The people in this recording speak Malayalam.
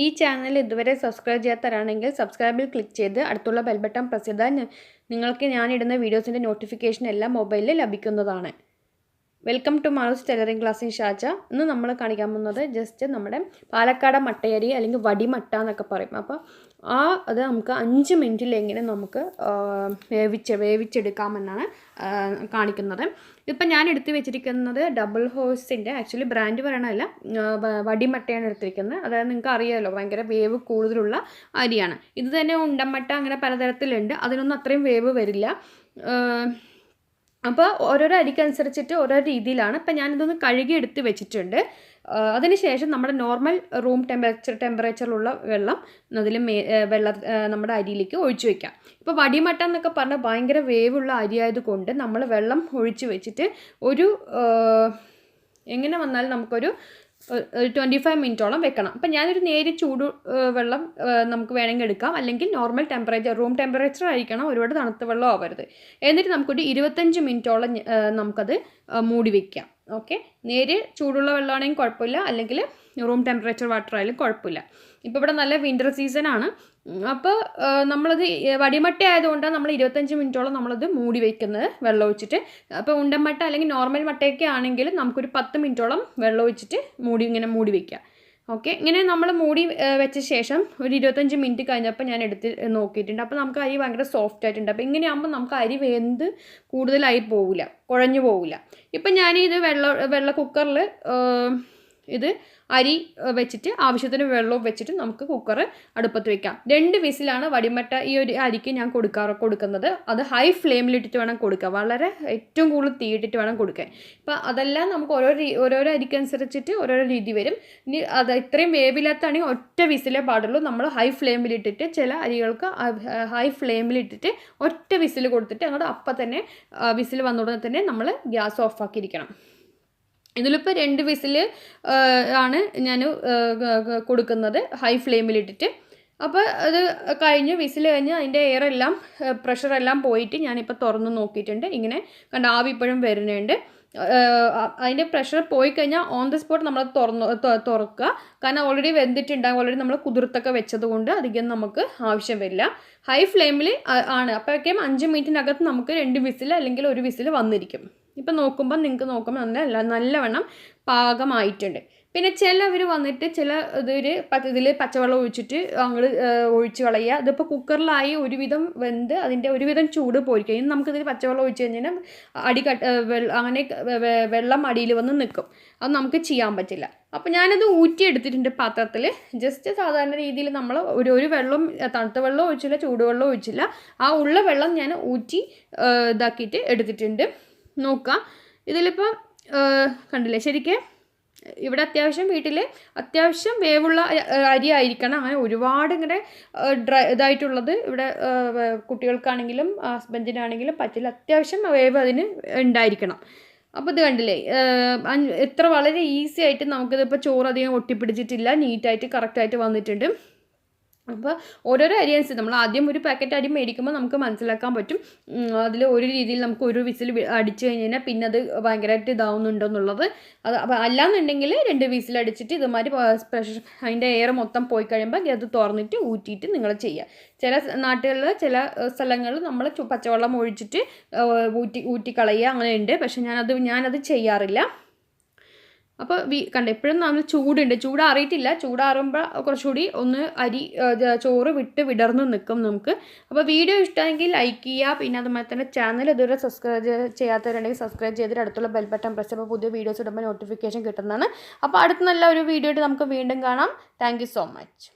ഈ ചാനൽ ഇതുവരെ സബ്സ്ക്രൈബ് ചെയ്യാത്തവരാണെങ്കിൽ സബ്സ്ക്രൈബിൽ ക്ലിക്ക് ചെയ്ത് അടുത്തുള്ള ബെൽ ബട്ടൺ പ്രസ് ചെയ്താൽ നിങ്ങൾക്ക് ഞാനിടുന്ന വീഡിയോസിൻ്റെ നോട്ടിഫിക്കേഷൻ എല്ലാം മൊബൈലിൽ ലഭിക്കുന്നതാണ്. Welcome to Malu's tailoring class in Sharjah. ഇന്ന് നമ്മൾ കാണിക്കാൻ പോകുന്നത് ജസ്റ്റ് നമ്മുടെ പാലക്കാട് മട്ടയരി അല്ലെങ്കിൽ വടിമട്ട എന്നൊക്കെ പറയും. അപ്പോൾ അത് നമുക്ക് 5 മിനിറ്റിൽ എങ്ങനെ നമുക്ക് വേവിച്ചെടുക്കാമെന്നാണ് കാണിക്കുന്നത്. ഇപ്പം ഞാൻ എടുത്ത് വെച്ചിരിക്കുന്നത് ഡബിൾ ഹോഴ്സിൻ്റെ ആക്ച്വലി ബ്രാൻഡ് പറയണമല്ല, വടിമട്ടയാണ് എടുത്തിരിക്കുന്നത്. അതായത് നിങ്ങൾക്ക് അറിയാമല്ലോ, ഭയങ്കര വേവ് കൂടുതലുള്ള അരിയാണ്. ഇത് തന്നെ ഉണ്ടമട്ട അങ്ങനെ പലതരത്തിലുണ്ട്. അതിനൊന്നും അത്രയും വേവ് വരില്ല. അപ്പോൾ ഓരോരോ അരിക്കനുസരിച്ചിട്ട് ഓരോ രീതിയിലാണ്. ഇപ്പം ഞാനിതൊന്ന് കഴുകി എടുത്ത് വെച്ചിട്ടുണ്ട്. അതിനുശേഷം നമ്മുടെ നോർമൽ റൂം ടെമ്പറേച്ചറിലുള്ള വെള്ളം നമ്മുടെ അരിയിലേക്ക് ഒഴിച്ചു വയ്ക്കാം. ഇപ്പോൾ വടിമട്ട എന്നൊക്കെ പറഞ്ഞാൽ ഭയങ്കര വേവുള്ള അരി ആയതുകൊണ്ട് നമ്മൾ വെള്ളം ഒഴിച്ച് വെച്ചിട്ട് എങ്ങനെ വന്നാലും നമുക്കൊരു 25 മിനിറ്റോളം വെക്കണം. അപ്പം ഞാനൊരു നേരിയ ചൂട് വെള്ളം നമുക്ക് വേണമെങ്കിൽ എടുക്കാം, അല്ലെങ്കിൽ നോർമൽ റൂം ടെമ്പറേച്ചർ ആയിരിക്കണം, ഒരുപാട് തണുത്ത വെള്ളം ആവരുത്. എന്നിട്ട് നമുക്കൊരു 25 മിനിറ്റോളം നമുക്കത് മൂടി വയ്ക്കാം. ഓക്കെ, നേരിയ ചൂടുള്ള വെള്ളമാണെങ്കിൽ കുഴപ്പമില്ല, അല്ലെങ്കിൽ റൂം ടെമ്പറേച്ചർ വാട്ടർ ആയാലും കുഴപ്പമില്ല. ഇപ്പോൾ ഇവിടെ നല്ല വിൻ്റർ സീസണാണ്. അപ്പോൾ നമ്മളത് വടിമട്ട ആയതുകൊണ്ടാണ് നമ്മൾ 25 മിനിറ്റോളം നമ്മളത് മൂടി വയ്ക്കുന്നത് വെള്ളം ഒഴിച്ചിട്ട്. അപ്പോൾ ഉണ്ടമട്ട അല്ലെങ്കിൽ നോർമൽ മട്ടയൊക്കെ ആണെങ്കിൽ നമുക്കൊരു 10 മിനിറ്റോളം വെള്ളം ഒഴിച്ചിട്ട് ഇങ്ങനെ മൂടി വയ്ക്കുക. ഓക്കെ, ഇങ്ങനെ നമ്മൾ മൂടി വെച്ച ശേഷം ഒരു 25 മിനിറ്റ് കഴിഞ്ഞപ്പോൾ ഞാൻ എടുത്ത് നോക്കിയിട്ടുണ്ട്. അപ്പോൾ നമുക്ക് അരി ഭയങ്കര സോഫ്റ്റ് ആയിട്ടുണ്ട്. അപ്പോൾ ഇങ്ങനെയാകുമ്പോൾ നമുക്ക് അരി വെന്ത് കൂടുതലായി പോവില്ല, കുഴഞ്ഞു പോവില്ല. ഇപ്പം ഞാനിത് വെള്ള കുക്കറിൽ ഇത് അരി വെച്ചിട്ട് ആവശ്യത്തിന് വെള്ളവും വെച്ചിട്ട് നമുക്ക് കുക്കർ അടുപ്പത്ത് വെക്കാം. 2 വിസിലാണ് വടിമട്ട ഈ ഒരു അരിക്ക് ഞാൻ കൊടുക്കുന്നത്. അത് ഹൈ ഫ്ലെയിമിലിട്ടിട്ട് വേണം കൊടുക്കുക, വളരെ ഏറ്റവും കൂടുതൽ തീയിട്ടിട്ട് വേണം കൊടുക്കാൻ. ഇപ്പം അതെല്ലാം നമുക്ക് ഓരോരോ അരിക്കനുസരിച്ചിട്ട് ഓരോരോ രീതി വരും. ഇനി അത് ഇത്രയും വേവില്ലാത്താണെങ്കിൽ ഒറ്റ വിസിലേ പാടുള്ളൂ. നമ്മൾ ഹൈ ഫ്ലെയിമിലിട്ടിട്ട്, ചില അരികൾക്ക് ഹൈ ഫ്ലെയിമിലിട്ടിട്ട് ഒറ്റ വിസിൽ കൊടുത്തിട്ട് അങ്ങോട്ട് അപ്പം തന്നെ വിസിൽ വന്നുടനെ തന്നെ നമ്മൾ ഗ്യാസ് ഓഫാക്കിയിരിക്കണം. ഇതിലിപ്പോൾ 2 വിസിൽ ആണ് ഞാൻ കൊടുക്കുന്നത് ഹൈ ഫ്ലെയിമിലിട്ടിട്ട്. അപ്പോൾ അത് വിസിൽ കഴിഞ്ഞ് അതിൻ്റെ പ്രഷറെല്ലാം പോയിട്ട് ഞാനിപ്പോൾ തുറന്ന് നോക്കിയിട്ടുണ്ട്. ഇങ്ങനെ കണ്ട ആവി ഇപ്പോഴും വരുന്നുണ്ട്. അതിൻ്റെ പ്രഷർ പോയി കഴിഞ്ഞാൽ ഓൺ ദ സ്പോട്ട് നമ്മൾ തുറക്കുക. കാരണം ഓൾറെഡി വെന്തിട്ടുണ്ടാകും, ഓൾറെഡി നമ്മൾ കുതിർത്തൊക്കെ വെച്ചത് കൊണ്ട് അധികം നമുക്ക് ആവശ്യം വരില്ല. ഹൈ ഫ്ലെയിമിൽ ആണ്. അപ്പോഴേക്കും 5 മിനിറ്റിനകത്ത് നമുക്ക് 2 വിസിൽ അല്ലെങ്കിൽ 1 വിസിൽ വന്നിരിക്കും. ഇപ്പം നിങ്ങൾക്ക് നോക്കുമ്പോൾ നല്ലവണ്ണം പാകമായിട്ടുണ്ട്. പിന്നെ ചിലവർ വന്നിട്ട് ഇതിൽ പച്ചവെള്ളം ഒഴിച്ചിട്ട് അങ്ങോട്ട് ഒഴിച്ച് കളയുക. ഇതിപ്പോൾ കുക്കറിലായി ഒരുവിധം വെന്ത് അതിൻ്റെ ഒരുവിധം ചൂട് പോയിക്കഴിഞ്ഞാൽ നമുക്കിതിൽ പച്ചവെള്ളം ഒഴിച്ച് കഴിഞ്ഞാൽ അങ്ങനെ വെള്ളം അടിയിൽ വന്ന് നിൽക്കും. അത് നമുക്ക് ചെയ്യാൻ പറ്റില്ല. അപ്പോൾ ഞാനത് ഊറ്റിയെടുത്തിട്ടുണ്ട് പാത്രത്തിൽ. ജസ്റ്റ് സാധാരണ രീതിയിൽ നമ്മൾ ഒരു വെള്ളം തണുത്ത വെള്ളം ഒഴിച്ചില്ല, ചൂടുവെള്ളം ഒഴിച്ചില്ല. ആ ഉള്ള വെള്ളം ഞാൻ ഊറ്റി ഇതാക്കിയിട്ട് എടുത്തിട്ടുണ്ട്. നോക്കാം, ഇതിലിപ്പം കണ്ടില്ലേ, ശരിക്കും ഇവിടെ വീട്ടിൽ അത്യാവശ്യം വേവുള്ള അരി ആയിരിക്കണം. അങ്ങനെ ഒരുപാട് ഇങ്ങനെ ഇതായിട്ടുള്ളത് ഇവിടെ കുട്ടികൾക്കാണെങ്കിലും ഹസ്ബൻഡിനാണെങ്കിലും പറ്റില്ല. അത്യാവശ്യം വേവ് അതിന് ഉണ്ടായിരിക്കണം. അപ്പോൾ ഇത് കണ്ടില്ലേ, വളരെ ഈസി ആയിട്ട് നമുക്കിതിപ്പോൾ ചോറ് അധികം ഒട്ടിപ്പിടിച്ചിട്ടില്ല, നീറ്റായിട്ട് കറക്റ്റായിട്ട് വന്നിട്ടുണ്ട്. അപ്പോൾ ഓരോരോ അരി അനുസരിച്ച് നമ്മൾ ആദ്യം ഒരു പാക്കറ്റ് അരി മേടിക്കുമ്പോൾ നമുക്ക് മനസ്സിലാക്കാൻ പറ്റും അതിൽ ഒരു രീതിയിൽ നമുക്ക് ഒരു വിസിൽ അടിച്ചു കഴിഞ്ഞാൽ പിന്നെ അത് ഭയങ്കരമായിട്ട് ഇതാവുന്നുണ്ടെന്നുള്ളത്. അപ്പോൾ അല്ലാന്നുണ്ടെങ്കിൽ 2 വിസിൽ അടിച്ചിട്ട് ഇതുമാതിരി പ്രഷർ അതിൻ്റെ എയർ മൊത്തം പോയി കഴിയുമ്പോൾ അത് തുറന്നിട്ട് ഊറ്റിയിട്ട് നിങ്ങൾ ചെയ്യുക. ചില നാട്ടുകളിൽ ചില സ്ഥലങ്ങളിൽ നമ്മൾ പച്ചവെള്ളം ഒഴിച്ചിട്ട് ഊറ്റിക്കളയുക അങ്ങനെയുണ്ട്. പക്ഷെ ഞാനത് ചെയ്യാറില്ല. അപ്പോൾ എപ്പോഴും നമ്മൾ ചൂടാറിയിട്ടില്ല. ചൂടാറുമ്പോൾ കുറച്ചുകൂടി ഒന്ന് ചോറ് വിടർന്ന് നിൽക്കും നമുക്ക്. അപ്പോൾ വീഡിയോ ഇഷ്ടമെങ്കിൽ ലൈക്ക് ചെയ്യുക. പിന്നെ അതുപോലെ തന്നെ ചാനൽ ഇതുവരെ സബ്സ്ക്രൈബ് ചെയ്യാത്തവരുണ്ടെങ്കിൽ സബ്സ്ക്രൈബ് ചെയ്തിട്ട് അടുത്തുള്ള ബെൽ ബട്ടൺ പ്രസ് ചെയ്യുമ്പോൾ പുതിയ വീഡിയോസ് ഇടുമ്പോൾ നോട്ടിഫിക്കേഷൻ കിട്ടുന്നതാണ്. അപ്പോൾ അടുത്ത നല്ല ഒരു വീഡിയോ ആയിട്ട് നമുക്ക് വീണ്ടും കാണാം. Thank you so much.